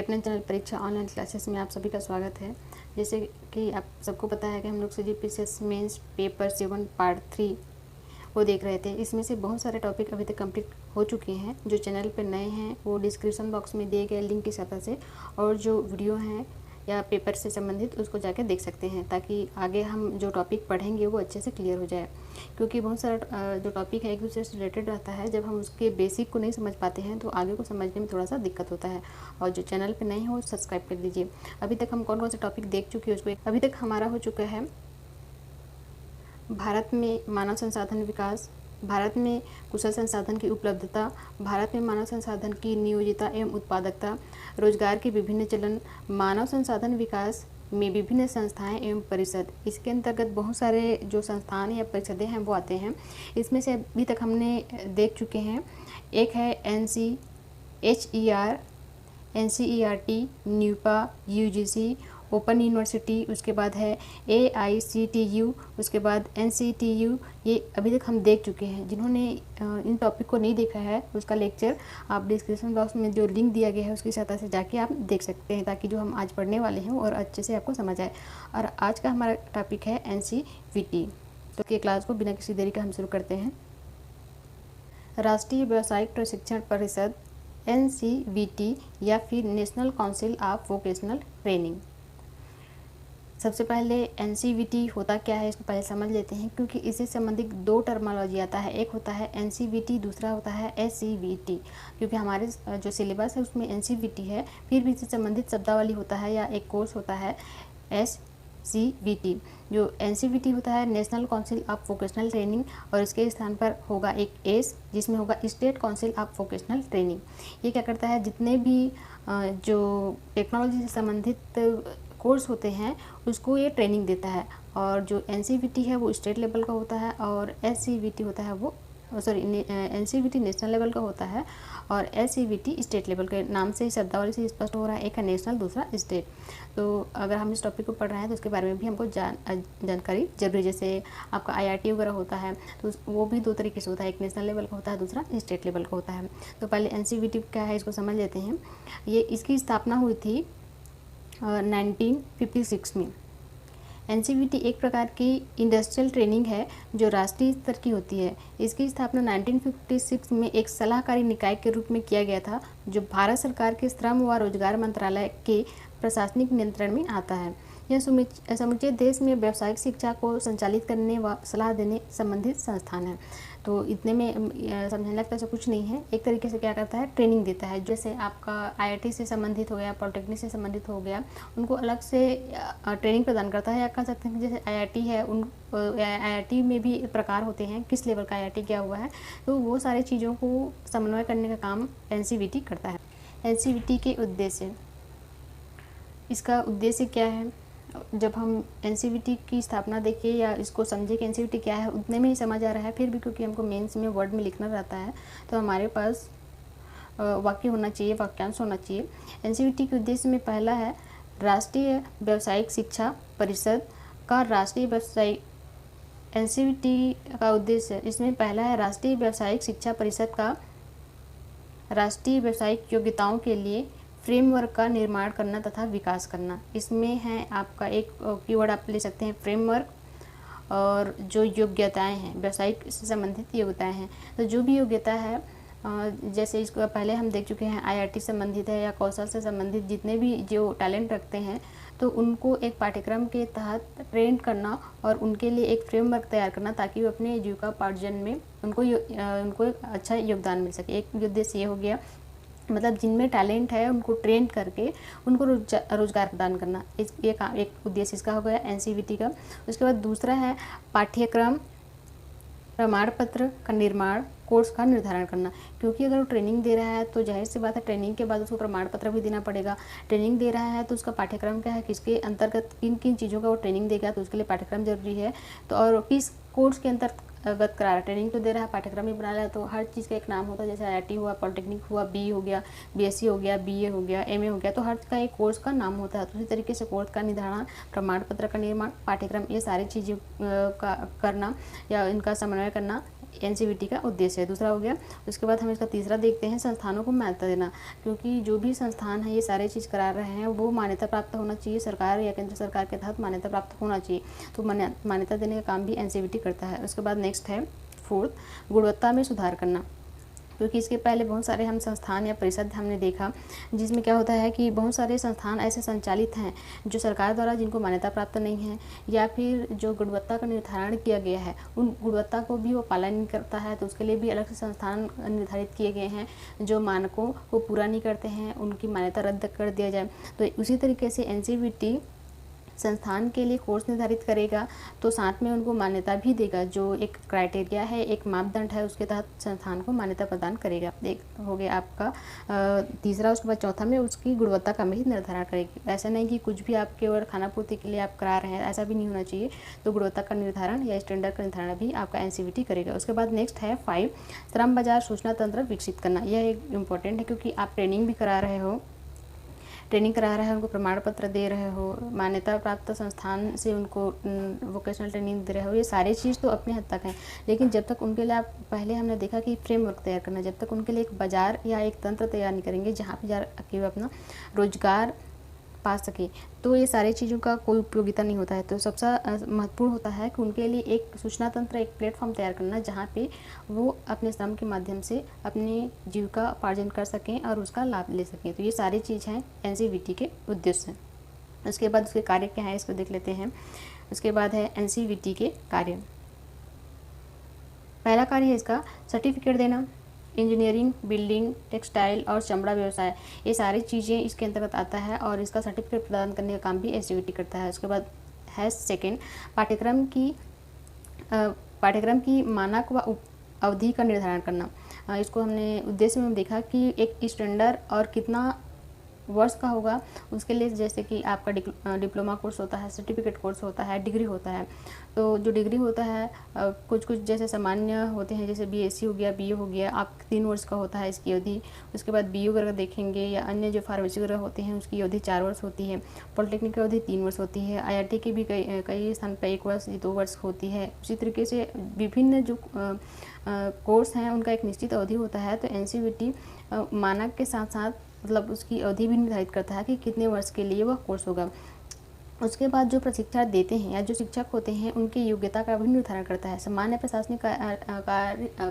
अपने चैनल परीक्षा online classes में आप सभी का स्वागत है। जैसे कि आप सबको पता है कि हम लोग CGPCS मेंस पेपर 7 पार्ट 3 वो देख रहे थे। इसमें से बहुत सारे टॉपिक अभी तक कंप्लीट हो चुके हैं। जो चैनल पर नए हैं वो डिस्क्रिप्शन बॉक्स में दिए गए लिंक की सहायता से और जो वीडियो हैं या पेपर से संबंधित उसको जाकर देख सकते हैं, ताकि आगे हम जो टॉपिक पढ़ेंगे वो अच्छे से क्लियर हो जाए। क्योंकि बहुत सारा जो टॉपिक है एक दूसरे से रिलेटेड रहता है। जब हम उसके बेसिक को नहीं समझ पाते हैं तो आगे को समझने में थोड़ा सा दिक्कत होता है। और जो चैनल पे नहीं हो सब्सक्राइब कर लीजिए। अभी तक हम कौन कौन से टॉपिक देख चुके हैं उसको अभी तक हमारा हो चुका है भारत में मानव संसाधन विकास, भारत में कुशल संसाधन की उपलब्धता, भारत में मानव संसाधन की नियोजितता एवं उत्पादकता, रोजगार के विभिन्न चलन, मानव संसाधन विकास में विभिन्न संस्थाएं एवं परिषद। इसके अंतर्गत बहुत सारे जो संस्थान या परिषदें हैं वो आते हैं। इसमें से अभी तक हमने देख चुके हैं। एक है NCHER, NCERT, NUEPA, UGC, open university, उसके बाद है AICTU, उसके बाद NCTU। ये अभी तक हम देख चुके हैं। जिन्होंने इन टॉपिक को नहीं देखा है उसका लेक्चर आप डिस्क्रिप्शन बॉक्स में जो लिंक दिया गया है उसकी सहायता से जाके आप देख सकते हैं, ताकि जो हम आज पढ़ने वाले हैं और अच्छे से आपको समझ आए। और आज का हमारा टॉपिक है NCVT। तो ये क्लास को बिना किसी देरी का हम शुरू करते हैं। राष्ट्रीय व्यावसायिक प्रशिक्षण परिषद NCVT या फिर national council of vocational training. सबसे पहले NCVT होता क्या है इसको पहले समझ लेते हैं, क्योंकि इससे संबंधित दो टर्मिनोलॉजी आता है। एक होता है NCVT, दूसरा होता है SCVT। क्योंकि हमारे जो सिलेबस है उसमें NCVT है, फिर भी इससे संबंधित शब्दावली होता है या एक कोर्स होता है SCVT। जो NCVT होता है national council of vocational training, और इसके स्थान पर होगा एक S जिसमें होगा state council of vocational training. ये क्या करता है, जितने भी जो टेक्नोलॉजी से संबंधित कोर्स होते हैं उसको ये ट्रेनिंग देता है। और जो NCVT है वो स्टेट लेवल का होता है और SCVT होता है वो NCVT नेशनल लेवल का होता है और SCVT स्टेट लेवल के। नाम से ही शब्दावली से स्पष्ट हो रहा है, एक है नेशनल दूसरा स्टेट। तो अगर हम इस टॉपिक को पढ़ रहे हैं तो उसके बारे में भी हमको जानकारी जरूरी। जैसे आपका IRT वगैरह होता है तो वो भी दो तरीके से होता है, एक नेशनल लेवल का होता है, दूसरा स्टेट लेवल का होता है। तो पहले NCVT क्या है इसको समझ लेते हैं। ये इसकी स्थापना हुई थी 1956 में। NCVT एक प्रकार की इंडस्ट्रियल ट्रेनिंग है जो राष्ट्रीय स्तर की होती है। इसकी स्थापना 1956 में एक सलाहकारी निकाय के रूप में किया गया था, जो भारत सरकार के श्रम व रोजगार मंत्रालय के प्रशासनिक नियंत्रण में आता है। यह समूचे देश में व्यावसायिक शिक्षा को संचालित करने व सलाह देने संबंधित संस्थान है। तो इतने में समझने लगता ऐसा कुछ नहीं है। एक तरीके से क्या करता है, ट्रेनिंग देता है। जैसे आपका IIT से संबंधित हो गया, पॉलिटेक्निक से संबंधित हो गया, उनको अलग से ट्रेनिंग प्रदान करता है। या कह सकते हैं जैसे IIT है, उन IIT में भी प्रकार होते हैं, किस लेवल का IIT क्या हुआ है, तो वो सारी चीज़ों को समन्वय करने का काम NCVT करता है। NCVT के उद्देश्य, इसका उद्देश्य क्या है, जब हम NCVT की स्थापना देखें या इसको समझे कि NCVT क्या है उतने में ही समझ आ रहा है। फिर भी क्योंकि हमको मेंस में वर्ड में लिखना रहता है तो हमारे पास वाक्य होना चाहिए, वाक्यांश होना चाहिए। NCVT के उद्देश्य में पहला है राष्ट्रीय व्यावसायिक शिक्षा परिषद का राष्ट्रीय व्यावसायिक। NCVT का उद्देश्य इसमें पहला है राष्ट्रीय व्यावसायिक शिक्षा परिषद का राष्ट्रीय व्यावसायिक योग्यताओं के लिए फ्रेमवर्क का निर्माण करना तथा विकास करना। इसमें है आपका एक कीवर्ड आप ले सकते हैं फ्रेमवर्क, और जो योग्यताएं हैं व्यावसायिक से संबंधित योग्यताएं हैं। तो जो भी योग्यता है, जैसे इसको पहले हम देख चुके हैं IIT संबंधित है या कौशल से संबंधित जितने भी जो टैलेंट रखते हैं, तो उनको एक पाठ्यक्रम के तहत ट्रेन करना और उनके लिए एक फ्रेमवर्क तैयार करना, ताकि वो अपने जीविकोपार्जन में उनको एक अच्छा योगदान मिल सके। एक उद्देश्य ये हो गया, मतलब जिनमें टैलेंट है उनको ट्रेन करके उनको रोजगार प्रदान करना। एक उद्देश्य इसका हो गया NCVT का। उसके बाद दूसरा है पाठ्यक्रम प्रमाण पत्र का निर्माण, कोर्स का निर्धारण करना। क्योंकि अगर वो ट्रेनिंग दे रहा है तो जाहिर सी बात है ट्रेनिंग के बाद उसको प्रमाण पत्र भी देना पड़ेगा। ट्रेनिंग दे रहा है तो उसका पाठ्यक्रम क्या है, किसके अंतर्गत किन किन चीज़ों का वो ट्रेनिंग देगा, तो उसके लिए पाठ्यक्रम जरूरी है। तो और किस कोर्स के अंतर्गत करा रहा है, ट्रेनिंग तो दे रहा है, पाठ्यक्रम भी बना रहा है, तो हर चीज़ का एक नाम होता है। जैसे IIT हुआ, पॉलिटेक्निक हुआ, BE हो गया, BSc हो गया, BA हो गया, MA हो गया, तो हर का एक कोर्स का नाम होता है। तो उसी तरीके से कोर्स का निर्धारण, प्रमाण पत्र का निर्माण, पाठ्यक्रम, ये सारी चीज़ें का करना या इनका समन्वय करना एनसीईआरटी का उद्देश्य है। दूसरा हो गया। उसके बाद हम इसका तीसरा देखते हैं, संस्थानों को मान्यता देना, क्योंकि जो भी संस्थान है ये सारे चीज़ करा रहे हैं वो मान्यता प्राप्त होना चाहिए, सरकार या केंद्र सरकार के तहत मान्यता प्राप्त होना चाहिए। तो मान्यता देने का काम भी एनसीईआरटी करता है। उसके बाद नेक्स्ट है फोर्थ, गुणवत्ता में सुधार करना, क्योंकि इसके पहले बहुत सारे हम संस्थान या परिषद हमने देखा जिसमें क्या होता है कि बहुत सारे संस्थान ऐसे संचालित हैं जो सरकार द्वारा जिनको मान्यता प्राप्त नहीं है, या फिर जो गुणवत्ता का निर्धारण किया गया है उन गुणवत्ता को भी वो पालन नहीं करता है, तो उसके लिए भी अलग से संस्थान निर्धारित किए गए हैं। जो मानकों को पूरा नहीं करते हैं उनकी मान्यता रद्द कर दिया जाए। तो उसी तरीके से एनसीईआरटी संस्थान के लिए कोर्स निर्धारित करेगा, तो साथ में उनको मान्यता भी देगा। जो एक क्राइटेरिया है, एक मापदंड है, उसके तहत संस्थान को मान्यता प्रदान करेगा। एक हो गया आपका तीसरा। उसके बाद चौथा में उसकी गुणवत्ता का भी निर्धारण करेगी। ऐसा नहीं कि कुछ भी आप केवल खाना पूर्ति के लिए आप करा रहे हैं, ऐसा भी नहीं होना चाहिए। तो गुणवत्ता का निर्धारण या स्टैंडर्ड का निर्धारण भी आपका एनसीईआरटी करेगा। उसके बाद नेक्स्ट है 5, श्रम बाजार सूचना तंत्र विकसित करना। यह एक इम्पॉर्टेंट है, क्योंकि आप ट्रेनिंग भी करा रहे हो, उनको प्रमाण पत्र दे रहे हो, मान्यता प्राप्त संस्थान से उनको वोकेशनल ट्रेनिंग दे रहे हो, ये सारी चीज़ तो अपने हद तक है। लेकिन जब तक उनके लिए आप पहले हमने देखा कि फ्रेमवर्क तैयार करना, जब तक उनके लिए एक बाज़ार या एक तंत्र तैयार नहीं करेंगे जहाँ पे जाके वो अपना रोजगार पा सके, तो ये सारी चीज़ों का कोई उपयोगिता नहीं होता है। तो सबसे महत्वपूर्ण होता है कि उनके लिए एक सूचना तंत्र, एक प्लेटफॉर्म तैयार करना जहाँ पे वो अपने श्रम के माध्यम से अपनी जीविका उपार्जन कर सकें और उसका लाभ ले सकें। तो ये सारी चीज़ हैं एनसीईआरटी के उद्देश्य। उसके बाद उसके कार्य क्या है इसको देख लेते हैं। उसके बाद है एनसीईआरटी के कार्य। पहला कार्य है इसका सर्टिफिकेट देना। इंजीनियरिंग, बिल्डिंग, टेक्सटाइल और चमड़ा व्यवसाय, ये सारी चीज़ें इसके अंतर्गत आता है और इसका सर्टिफिकेट प्रदान करने का काम भी एनसीईआरटी करता है। उसके बाद है सेकंड, पाठ्यक्रम की मानक व अवधि का निर्धारण करना। इसको हमने उद्देश्य में देखा कि एक स्टैंडर्ड और कितना वर्ष का होगा, उसके लिए जैसे कि आपका डिप्लोमा कोर्स होता है, सर्टिफिकेट कोर्स होता है, डिग्री होता है। तो जो डिग्री होता है कुछ जैसे सामान्य होते हैं, जैसे बीएससी हो गया, बीए हो गया, आप 3 वर्ष का होता है इसकी अवधि। उसके बाद बीए वगैरह देखेंगे या अन्य जो फार्मेसी वगैरह होते हैं उसकी अवधि 4 वर्ष होती है। पॉलिटेक्निक की अवधि 3 वर्ष होती है। आईआईटी की भी कई स्थान पर 1 वर्ष 2 वर्ष होती है। उसी तरीके से विभिन्न जो कोर्स हैं उनका एक निश्चित अवधि होता है। तो एनसीईआरटी मानक के साथ साथ मतलब उसकी अवधि भी निर्धारित करता है कि कितने वर्ष के लिए वह कोर्स होगा। उसके बाद जो प्रशिक्षण देते हैं या जो शिक्षक होते हैं उनकी योग्यता का भी निर्धारण करता है। सामान्य प्रशासनिक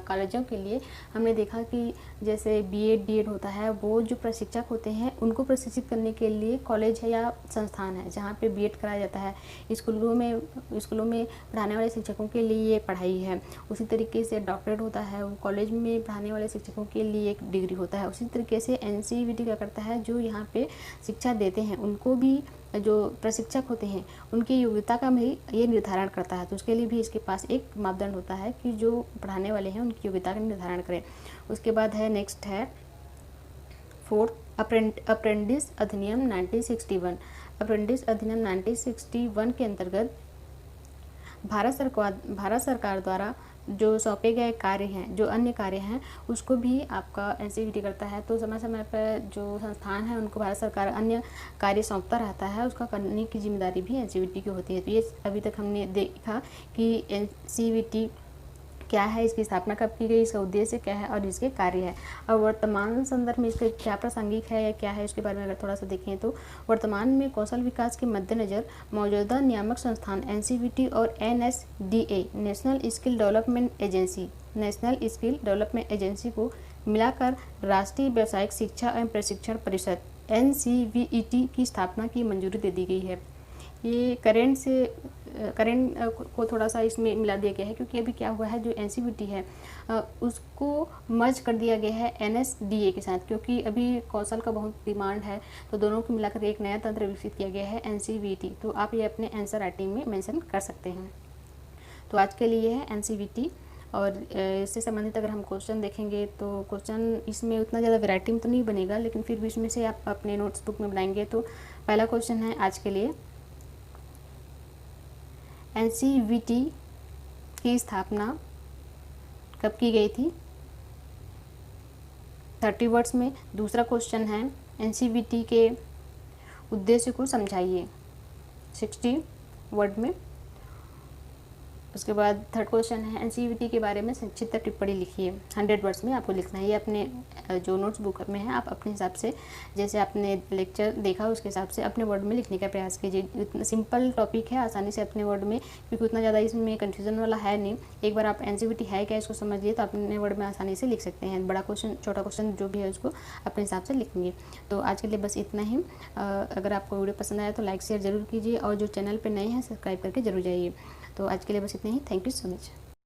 कॉलेजों के लिए हमने देखा कि जैसे बीएड डीएड होता है, वो जो प्रशिक्षक होते हैं उनको प्रशिक्षित करने के लिए कॉलेज है या संस्थान है जहाँ पे बीएड कराया जाता है। स्कूलों में पढ़ाने वाले शिक्षकों के लिए ये पढ़ाई है। उसी तरीके से डॉक्टरेट होता है, वो कॉलेज में पढ़ाने वाले शिक्षकों के लिए एक डिग्री होता है। उसी तरीके से एनसीईआरटी क्या करता है, जो यहाँ पे शिक्षा देते हैं उनको भी, जो प्रशिक्षक होते हैं उनकी योग्यता का भी ये निर्धारण करता है। तो उसके लिए भी इसके पास एक मापदंड होता है कि जो पढ़ाने वाले हैं उनकी योग्यता का निर्धारण करें। उसके बाद है नेक्स्ट है फोर्थ, अप्रेंटिस अधिनियम 1961। अप्रेंटिस अधिनियम 1961 के अंतर्गत भारत सरकार द्वारा जो सौंपे गए कार्य हैं, जो अन्य कार्य हैं, उसको भी आपका एनसीईआरटी करता है। तो समय समय पर जो संस्थान है उनको भारत सरकार अन्य कार्य सौंपता रहता है, उसका करने की जिम्मेदारी भी एनसीईआरटी की होती है। तो ये अभी तक हमने देखा कि एनसीईआरटी क्या है, इसकी स्थापना कब की गई, इसका उद्देश्य क्या है और इसके कार्य है। और वर्तमान संदर्भ में इसका क्या प्रासंगिक है या क्या है, इसके बारे में अगर थोड़ा सा देखें तो वर्तमान में कौशल विकास के मद्देनज़र मौजूदा नियामक संस्थान एनसीईआरटी और एनएसडीए नेशनल स्किल डेवलपमेंट एजेंसी को मिलाकर राष्ट्रीय व्यावसायिक शिक्षा एवं प्रशिक्षण परिषद एनसीवीईटी की स्थापना की मंजूरी दे दी गई है। ये करेंट को थोड़ा सा इसमें मिला दिया गया है, क्योंकि अभी क्या हुआ है, जो एनसीईआरटी है उसको मर्ज कर दिया गया है एनएसडीए के साथ, क्योंकि अभी कौशल का बहुत डिमांड है। तो दोनों को मिलाकर एक नया तंत्र विकसित किया गया है एनसीईआरटी। तो आप ये अपने आंसर राइटिंग में मेंशन कर सकते हैं। तो आज के लिए है एनसीईआरटी। और इससे संबंधित अगर हम क्वेश्चन देखेंगे तो क्वेश्चन इसमें उतना ज़्यादा वैरायटी में तो नहीं बनेगा, लेकिन फिर भी इसमें से आप अपने नोट्स बुक में बनाएंगे। तो पहला क्वेश्चन है आज के लिए, एनसीईआरटी की स्थापना कब की गई थी, 30 वर्ड्स में। दूसरा क्वेश्चन है, एनसीईआरटी के उद्देश्य को समझाइए, 60 वर्ड में। उसके बाद थर्ड क्वेश्चन है एनसीईआरटी के बारे में संक्षिप्त टिप्पणी लिखिए। 100 वर्ड्स में आपको लिखना है। ये अपने जो नोट्स बुक में है आप अपने हिसाब से जैसे आपने लेक्चर देखा उसके हिसाब से अपने वर्ड में लिखने का प्रयास कीजिए। इतना सिंपल टॉपिक है, आसानी से अपने वर्ड में, क्योंकि उतना ज़्यादा इसमें कन्फ्यूज़न वाला है नहीं। एक बार आप एनसीईआरटी है क्या इसको समझ लिए तो अपने वर्ड में आसानी से लिख सकते हैं। बड़ा क्वेश्चन छोटा क्वेश्चन जो भी है उसको अपने हिसाब से लिखेंगे। तो आज के लिए बस इतना ही। अगर आपको वीडियो पसंद आया तो लाइक शेयर ज़रूर कीजिए और जो चैनल पर नए हैं सब्सक्राइब करके जरूर जाइए। तो आज के लिए बस इतना ही। Thank you so much.